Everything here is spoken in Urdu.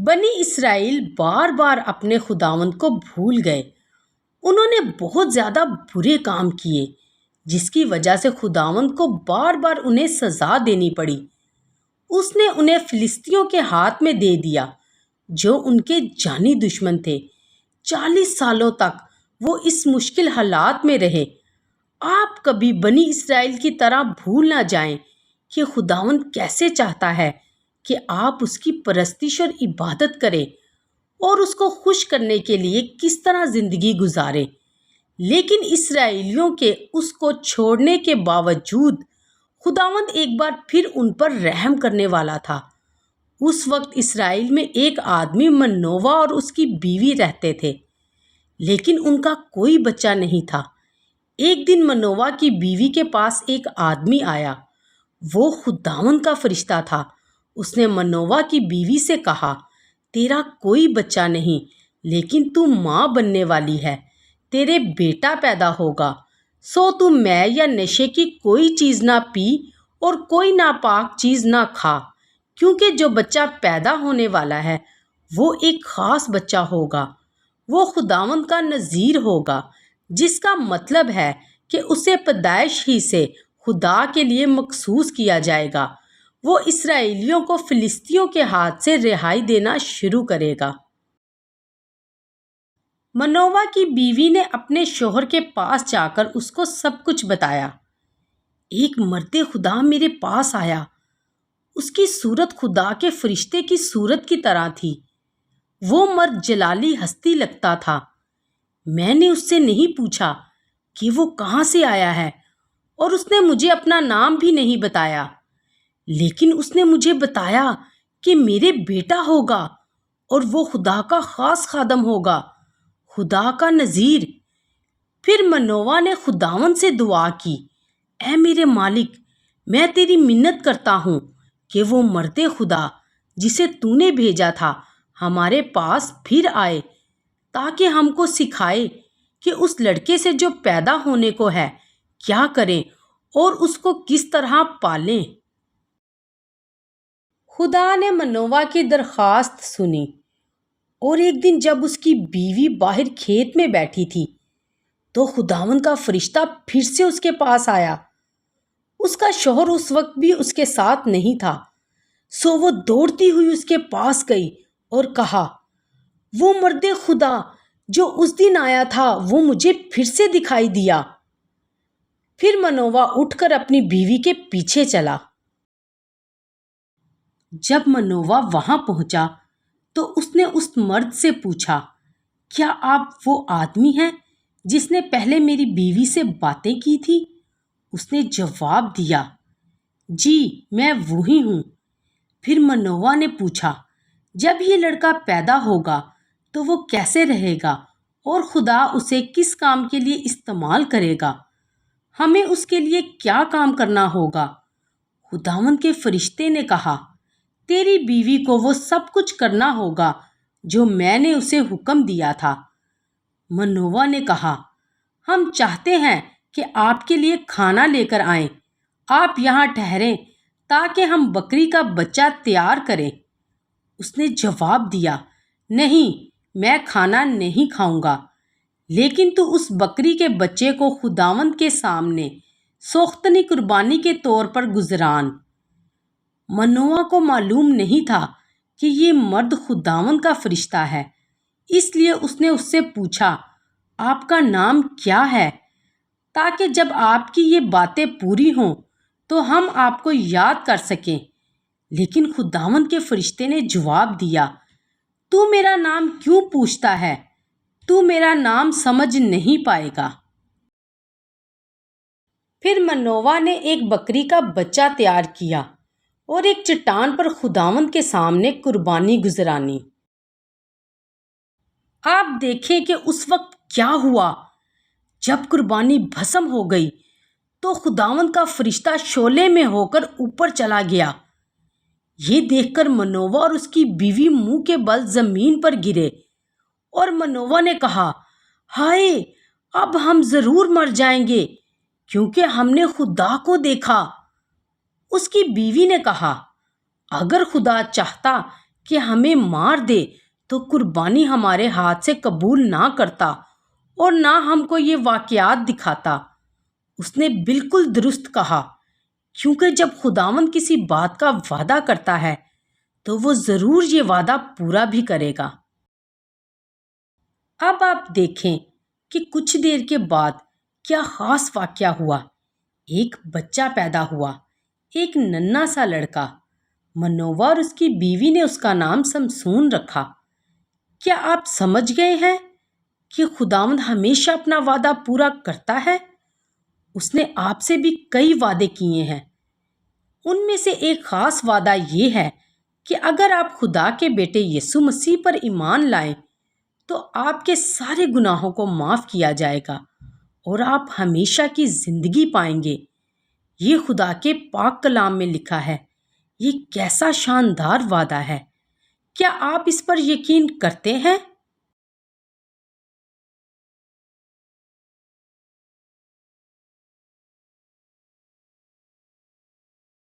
بنی اسرائیل بار بار اپنے خداوند کو بھول گئے۔ انہوں نے بہت زیادہ برے کام کیے جس کی وجہ سے خداوند کو بار بار انہیں سزا دینی پڑی۔ اس نے انہیں فلسطینیوں کے ہاتھ میں دے دیا جو ان کے جانی دشمن تھے۔ 40 سالوں تک وہ اس مشکل حالات میں رہے۔ آپ کبھی بنی اسرائیل کی طرح بھول نہ جائیں کہ خداوند کیسے چاہتا ہے کہ آپ اس کی پرستش اور عبادت کریں اور اس کو خوش کرنے کے لیے کس طرح زندگی گزاریں۔ لیکن اسرائیلیوں کے اس کو چھوڑنے کے باوجود خداوند ایک بار پھر ان پر رحم کرنے والا تھا۔ اس وقت اسرائیل میں ایک آدمی منووا اور اس کی بیوی رہتے تھے، لیکن ان کا کوئی بچہ نہیں تھا۔ ایک دن منووا کی بیوی کے پاس ایک آدمی آیا۔ وہ خداوند کا فرشتہ تھا۔ اس نے منووا کی بیوی سے کہا، تیرا کوئی بچہ نہیں، لیکن تو ماں بننے والی ہے، تیرے بیٹا پیدا ہوگا، سو تو میں یا نشے کی کوئی چیز نہ پی اور کوئی ناپاک چیز نہ کھا، کیونکہ جو بچہ پیدا ہونے والا ہے وہ ایک خاص بچہ ہوگا۔ وہ خداوند کا نذیر ہوگا، جس کا مطلب ہے کہ اسے پیدائش ہی سے خدا کے لیے مخصوص کیا جائے گا۔ وہ اسرائیلیوں کو فلسطینیوں کے ہاتھ سے رہائی دینا شروع کرے گا۔ منووا کی بیوی نے اپنے شوہر کے پاس جا کر اس کو سب کچھ بتایا۔ ایک مرد خدا میرے پاس آیا۔ اس کی صورت خدا کے فرشتے کی صورت کی طرح تھی۔ وہ مرد جلالی ہستی لگتا تھا۔ میں نے اس سے نہیں پوچھا کہ وہ کہاں سے آیا ہے، اور اس نے مجھے اپنا نام بھی نہیں بتایا، لیکن اس نے مجھے بتایا کہ میرے بیٹا ہوگا اور وہ خدا کا خاص خادم ہوگا، خدا کا نذیر۔ پھر منووا نے خداوند سے دعا کی، اے میرے مالک، میں تیری منت کرتا ہوں کہ وہ مرد خدا جسے تو نے بھیجا تھا ہمارے پاس پھر آئے، تاکہ ہم کو سکھائے کہ اس لڑکے سے جو پیدا ہونے کو ہے کیا کریں اور اس کو کس طرح پالیں۔ خدا نے منووا کی درخواست سنی، اور ایک دن جب اس کی بیوی باہر کھیت میں بیٹھی تھی تو خداوند کا فرشتہ پھر سے اس کے پاس آیا۔ اس کا شوہر اس وقت بھی اس کے ساتھ نہیں تھا، سو وہ دوڑتی ہوئی اس کے پاس گئی اور کہا، وہ مرد خدا جو اس دن آیا تھا وہ مجھے پھر سے دکھائی دیا۔ پھر منووا اٹھ کر اپنی بیوی کے پیچھے چلا۔ جب منووا وہاں پہنچا تو اس نے اس مرد سے پوچھا، کیا آپ وہ آدمی ہیں جس نے پہلے میری بیوی سے باتیں کی تھی؟ اس نے جواب دیا، جی میں وہی ہوں۔ پھر منووا نے پوچھا، جب یہ لڑکا پیدا ہوگا تو وہ کیسے رہے گا اور خدا اسے کس کام کے لیے استعمال کرے گا؟ ہمیں اس کے لیے کیا کام کرنا ہوگا؟ خداوند کے فرشتے نے کہا، تیری بیوی کو وہ سب کچھ کرنا ہوگا جو میں نے اسے حکم دیا تھا۔ منووا نے کہا، ہم چاہتے ہیں کہ آپ کے لیے کھانا لے کر آئیں، آپ یہاں ٹھہریں تاکہ ہم بکری کا بچہ تیار کریں۔ اس نے جواب دیا، نہیں، میں کھانا نہیں کھاؤں گا، لیکن تو اس بکری کے بچے کو خداوند کے سامنے سوختنی قربانی کے طور پر گزران۔ منووا کو معلوم نہیں تھا کہ یہ مرد خداوند کا فرشتہ ہے، اس لیے اس نے اس سے پوچھا، آپ کا نام کیا ہے؟ تاکہ جب آپ کی یہ باتیں پوری ہوں تو ہم آپ کو یاد کر سکیں۔ لیکن خداوند کے فرشتے نے جواب دیا، تو میرا نام کیوں پوچھتا ہے؟ تو میرا نام سمجھ نہیں پائے گا۔ پھر منووا نے ایک بکری کا بچہ تیار کیا اور ایک چٹان پر خداوند کے سامنے قربانی گزرانی۔ آپ دیکھیں کہ اس وقت کیا ہوا۔ جب قربانی بھسم ہو گئی تو خداوند کا فرشتہ شعلے میں ہو کر اوپر چلا گیا۔ یہ دیکھ کر منووا اور اس کی بیوی منہ کے بل زمین پر گرے، اور منووا نے کہا، ہائے، اب ہم ضرور مر جائیں گے کیونکہ ہم نے خدا کو دیکھا۔ اس کی بیوی نے کہا، اگر خدا چاہتا کہ ہمیں مار دے تو قربانی ہمارے ہاتھ سے قبول نہ کرتا اور نہ ہم کو یہ واقعات دکھاتا۔ اس نے بالکل درست کہا، کیونکہ جب خداوند کسی بات کا وعدہ کرتا ہے تو وہ ضرور یہ وعدہ پورا بھی کرے گا۔ اب آپ دیکھیں کہ کچھ دیر کے بعد کیا خاص واقعہ ہوا۔ ایک بچہ پیدا ہوا، ایک ننھا سا لڑکا۔ منووا اور اس کی بیوی نے اس کا نام سمسون رکھا۔ کیا آپ سمجھ گئے ہیں کہ خداوند ہمیشہ اپنا وعدہ پورا کرتا ہے؟ اس نے آپ سے بھی کئی وعدے کیے ہیں۔ ان میں سے ایک خاص وعدہ یہ ہے کہ اگر آپ خدا کے بیٹے یسوع مسیح پر ایمان لائیں تو آپ کے سارے گناہوں کو معاف کیا جائے گا اور آپ ہمیشہ کی زندگی پائیں گے۔ یہ خدا کے پاک کلام میں لکھا ہے۔ یہ کیسا شاندار وعدہ ہے! کیا آپ اس پر یقین کرتے ہیں؟